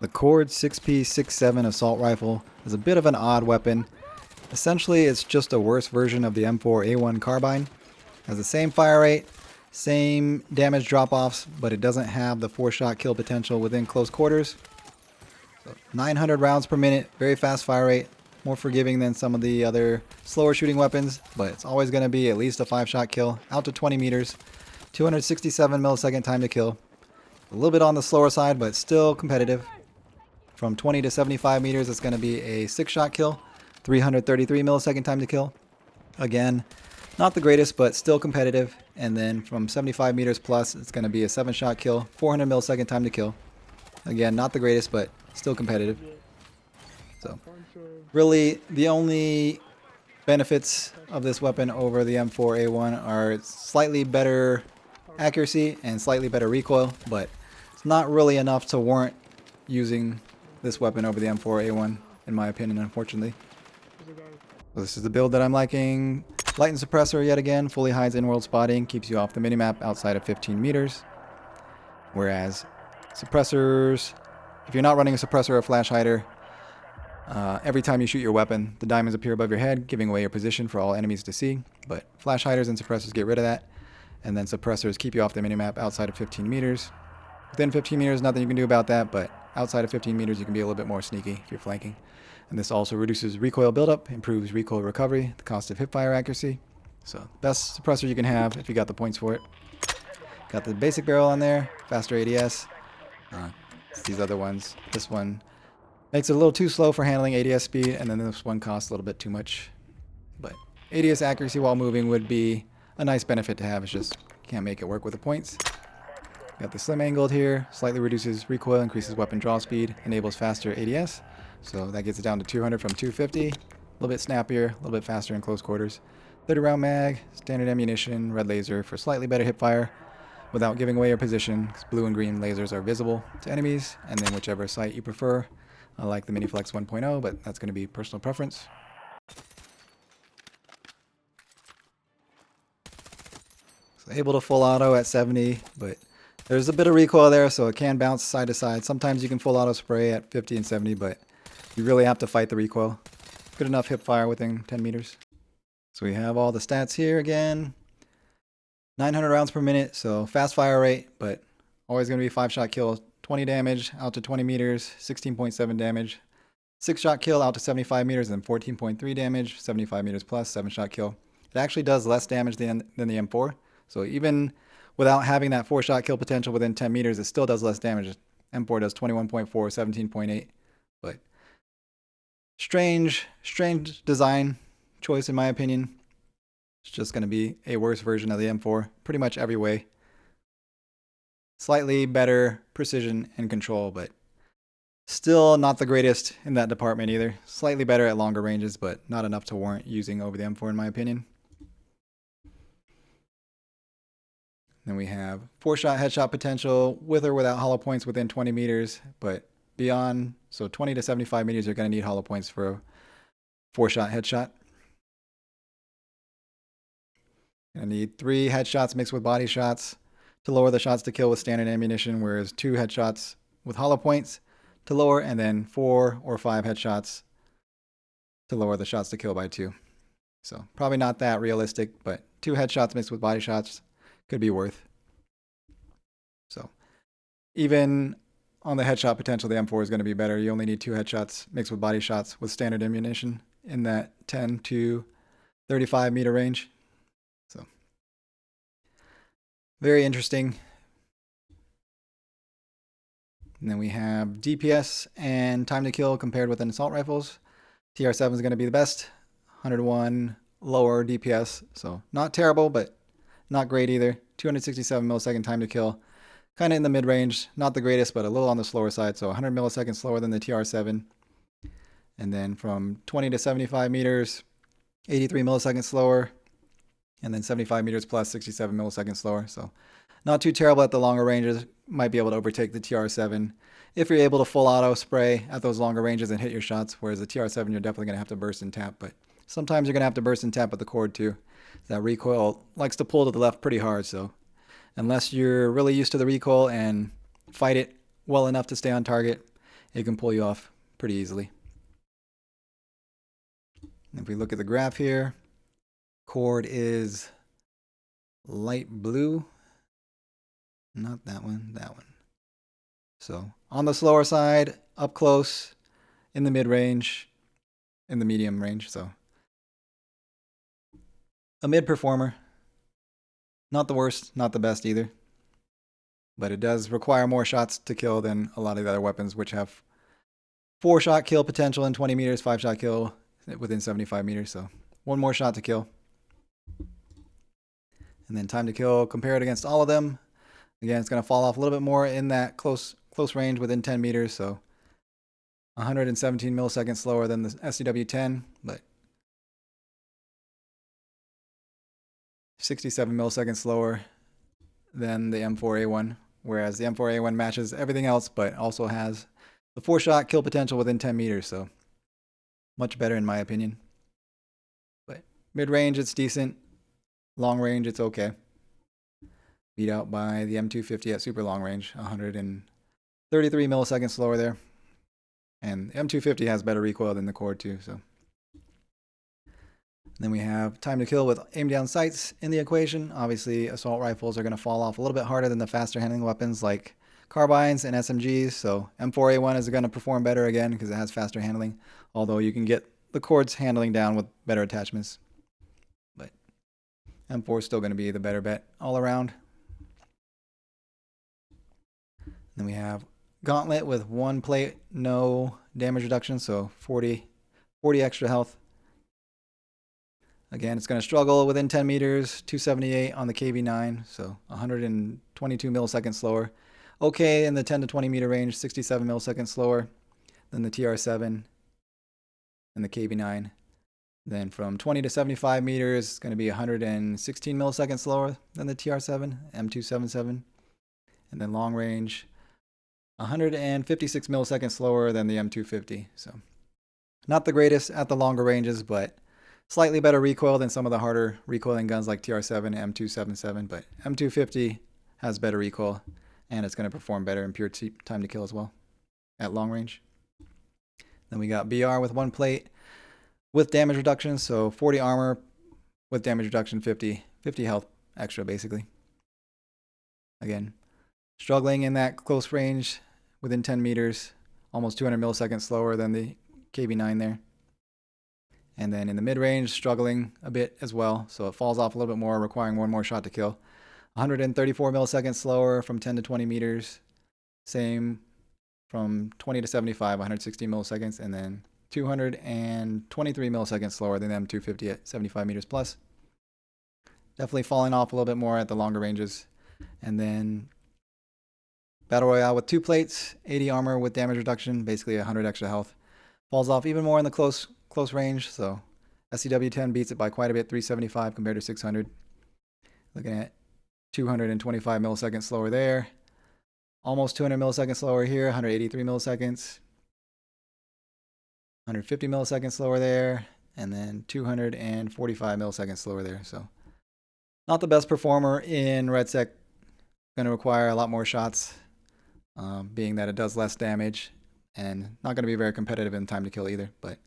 The KORD 6P67 assault rifle is a bit of an odd weapon. Essentially, it's just a worse version of the M4A1 carbine. It has the same fire rate, same damage drop-offs, but it doesn't have the 4-shot kill potential within close quarters. So 900 rounds per minute, very fast fire rate, more forgiving than some of the other slower shooting weapons, but it's always going to be at least a 5-shot kill, out to 20 meters, 267 millisecond time to kill. A little bit on the slower side, but still competitive. From 20 to 75 meters, it's going to be a 6-shot kill, 333 millisecond time to kill. Again, not the greatest, but still competitive. And then from 75 meters plus, it's going to be a 7-shot kill, 400 millisecond time to kill. Again, not the greatest, but still competitive. So, really, the only benefits of this weapon over the M4A1 are slightly better accuracy and slightly better recoil, but it's not really enough to warrant using this weapon over the M4A1, in my opinion, unfortunately. So this is the build that I'm liking. Light and suppressor yet again, fully hides in-world spotting, keeps you off the minimap outside of 15 meters. Whereas suppressors, if you're not running a suppressor or a flash hider, every time you shoot your weapon, the diamonds appear above your head, giving away your position for all enemies to see. But flash hiders and suppressors get rid of that. And then suppressors keep you off the minimap outside of 15 meters. Within 15 meters, nothing you can do about that, but outside of 15 meters, you can be a little bit more sneaky if you're flanking. And this also reduces recoil buildup, improves recoil recovery, the cost of hipfire accuracy. So, best suppressor you can have if you got the points for it. Got the basic barrel on there, faster ADS. It's these other ones. This one makes it a little too slow for handling ADS speed, and then this one costs a little bit too much. But ADS accuracy while moving would be a nice benefit to have. It's just can't make it work with the points. Got the slim angled here, slightly reduces recoil, increases weapon draw speed, enables faster ADS. So that gets it down to 200 from 250. A little bit snappier, a little bit faster in close quarters. 30 round mag, standard ammunition, red laser for slightly better hipfire without giving away your position, because blue and green lasers are visible to enemies, and then whichever sight you prefer. I like the Miniflex 1.0, but that's going to be personal preference. So able to full auto at 70, but there's a bit of recoil there, so it can bounce side to side. Sometimes you can full auto spray at 50 and 70, but you really have to fight the recoil. Good enough hip fire within 10 meters. So we have all the stats here again. 900 rounds per minute, so fast fire rate, but always going to be 5-shot kill. 20 damage out to 20 meters, 16.7 damage. 6-shot kill out to 75 meters, and 14.3 damage, 75 meters plus, 7-shot kill. It actually does less damage than the M4. So even without having that 4-shot kill potential within 10 meters, it still does less damage. M4 does 21.4, 17.8. But strange design choice in my opinion. It's just going to be a worse version of the M4, pretty much every way. Slightly better precision and control, but still not the greatest in that department either. Slightly better at longer ranges, but not enough to warrant using over the M4 in my opinion. Then we have 4-shot headshot potential with or without hollow points within 20 meters, but beyond, so 20 to 75 meters, you're going to need hollow points for a 4-shot headshot. Going to need 3 headshots mixed with body shots to lower the shots to kill with standard ammunition, whereas 2 headshots with hollow points to lower, and then 4 or 5 headshots to lower the shots to kill by 2. So probably not that realistic, but 2 headshots mixed with body shots could be worth. So even on the headshot potential, the M4 is going to be better. You only need 2 headshots mixed with body shots with standard ammunition in that 10 to 35 meter range. So very interesting. And then we have DPS and time to kill compared with an assault rifles. TR7 is going to be the best. 101 lower DPS, so not terrible, but not great either. 267 millisecond time to kill. Kind of in the mid-range. Not the greatest, but a little on the slower side. So 100 milliseconds slower than the TR7. And then from 20 to 75 meters, 83 milliseconds slower. And then 75 meters plus, 67 milliseconds slower. So not too terrible at the longer ranges. Might be able to overtake the TR7 if you're able to full auto spray at those longer ranges and hit your shots. Whereas the TR7, you're definitely going to have to burst and tap. But sometimes you're going to have to burst and tap with the KORD too. That recoil likes to pull to the left pretty hard. So unless you're really used to the recoil and fight it well enough to stay on target, it can pull you off pretty easily. If we look at the graph here, KORD is light blue. Not that one, that one. So on the slower side, up close, in the mid-range, in the medium range. So a mid performer. Not the worst, not the best either. But it does require more shots to kill than a lot of the other weapons, which have 4-shot kill potential in 20 meters, 5-shot kill within 75 meters. So one more shot to kill. And then time to kill compared against all of them. Again, it's going to fall off a little bit more in that close range within 10 meters. So 117 milliseconds slower than the SCW-10, but 67 milliseconds slower than the M4A1, whereas the M4A1 matches everything else, but also has the 4-shot kill potential within 10 meters, so much better in my opinion. But mid-range, it's decent. Long range, it's okay. Beat out by the M250 at super long range, 133 milliseconds slower there. And the M250 has better recoil than the KORD too, so. Then we have time to kill with aim down sights in the equation. Obviously, assault rifles are going to fall off a little bit harder than the faster handling weapons like carbines and SMGs. So M4A1 is going to perform better again because it has faster handling. Although you can get the KORD's handling down with better attachments. But M4 is still going to be the better bet all around. Then we have Gauntlet with 1 plate, no damage reduction. So 40 extra health. Again, it's going to struggle within 10 meters, 278 on the KV9, so 122 milliseconds slower. Okay, in the 10 to 20 meter range, 67 milliseconds slower than the TR7 and the KV9. Then from 20 to 75 meters, it's going to be 116 milliseconds slower than the TR7, M277. And then long range, 156 milliseconds slower than the M250. So not the greatest at the longer ranges, but slightly better recoil than some of the harder recoiling guns like TR7 and M277, but M250 has better recoil, and it's going to perform better in pure time to kill as well at long range. Then we got BR with 1 plate with damage reduction, so 40 armor with damage reduction, 50 health extra basically. Again, struggling in that close range within 10 meters, almost 200 milliseconds slower than the KV9 there. And then in the mid-range, struggling a bit as well. So it falls off a little bit more, requiring one more shot to kill. 134 milliseconds slower from 10 to 20 meters. Same from 20 to 75, 160 milliseconds. And then 223 milliseconds slower than the M250 at 75 meters plus. Definitely falling off a little bit more at the longer ranges. And then Battle Royale with 2 plates, 80 armor with damage reduction, basically 100 extra health. Falls off even more in the close range, so SCW-10 beats it by quite a bit, 375 compared to 600. Looking at 225 milliseconds slower there. Almost 200 milliseconds slower here, 183 milliseconds. 150 milliseconds slower there, and then 245 milliseconds slower there. So not the best performer in RedSec. Going to require a lot more shots, being that it does less damage, and not going to be very competitive in time to kill either, but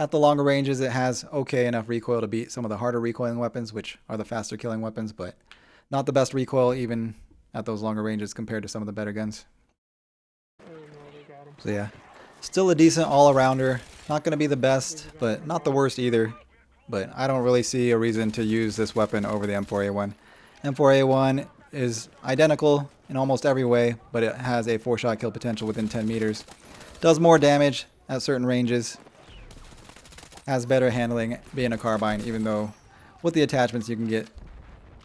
at the longer ranges, it has okay enough recoil to beat some of the harder recoiling weapons, which are the faster killing weapons, but not the best recoil even at those longer ranges compared to some of the better guns. So yeah, still a decent all-arounder. Not going to be the best, but not the worst either. But I don't really see a reason to use this weapon over the M4A1. M4A1 is identical in almost every way, but it has a 4-shot kill potential within 10 meters. Does more damage at certain ranges. Has better handling being a carbine, even though with the attachments you can get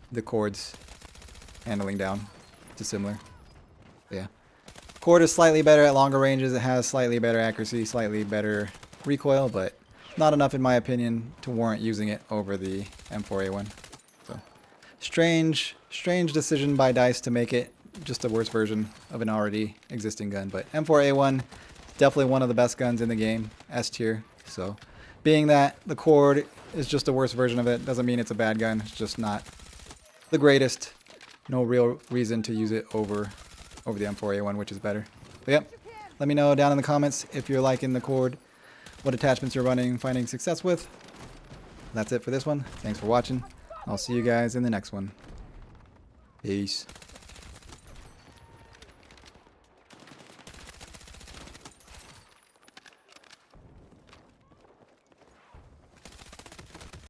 the KORD's handling down to similar. But yeah. KORD is slightly better at longer ranges. It has slightly better accuracy, slightly better recoil, but not enough in my opinion to warrant using it over the M4A1. So strange decision by DICE to make it just a worse version of an already existing gun. But M4A1 is definitely one of the best guns in the game, S tier. So being that the KORD is just a worse version of it doesn't mean it's a bad gun. It's just not the greatest. No real reason to use it over the M4A1, which is better. But yep, Let me know down in the comments if you're liking the KORD, what attachments you're running, finding success with. That's it for this one. Thanks for watching. I'll see you guys in the next one. Peace.